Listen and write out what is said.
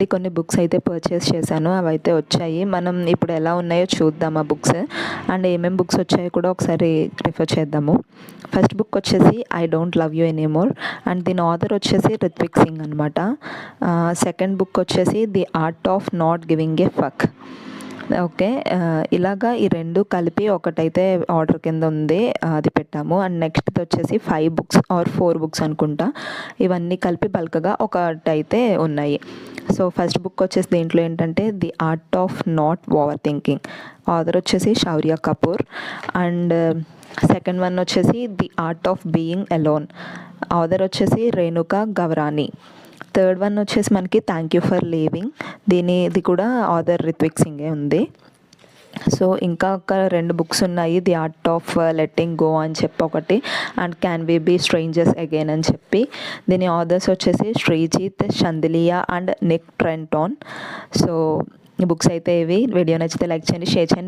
కొన్ని బుక్స్ అయితే పర్చేస్ చేశాను, అవైతే వచ్చాయి. మనం ఇప్పుడు ఎలా ఉన్నాయో చూద్దాం ఆ బుక్స్, అండ్ ఏమేమి బుక్స్ వచ్చాయో కూడా ఒకసారి రిఫర్ చేద్దాము. ఫస్ట్ బుక్ వచ్చేసి I don't love you anymore, and దీని ఆథర్ వచ్చేసి రిత్విక్ సింగ్ అనమాట. సెకండ్ బుక్ వచ్చేసి the art of not giving a fuck. Okay, ఇలాగా ఈ రెండు కలిపి ఒకటైతే ఆర్డర్ కింద ఉంది, అది పెట్టాము. అండ్ నెక్స్ట్ వచ్చేసి 5 బుక్స్ ఆర్ 4 బుక్స్ అనుకుంటా, ఇవన్నీ కలిపి బల్క్గా ఒకటైతే ఉన్నాయి. సో ఫస్ట్ బుక్ వచ్చేసి దీంట్లో ఏంటంటే the art of not overthinking, author వచ్చేసి Shaurya Kapoor. And second one వచ్చేసి the art of being alone, author వచ్చేసి రేణుకా గవరాని. థర్డ్ వన్ వచ్చేసి మనకి థ్యాంక్ యూ ఫర్ లీవింగ్, ఇది కూడా ఆథర్ రిత్విక్ సింగే ఉంది. సో ఇంకా ఒక 2 బుక్స్ ఉన్నాయి, the art of letting go అని చెప్పి ఒకటి, and can we be strangers again అని చెప్పి. దీని ఆథర్స్ వచ్చేసి Srijit Shandilya and Nick Trenton. So ఈ బుక్స్ అయితే ఇవి. వీడియో నచ్చితే లైక్ చేయండి, షేర్ చేయండి.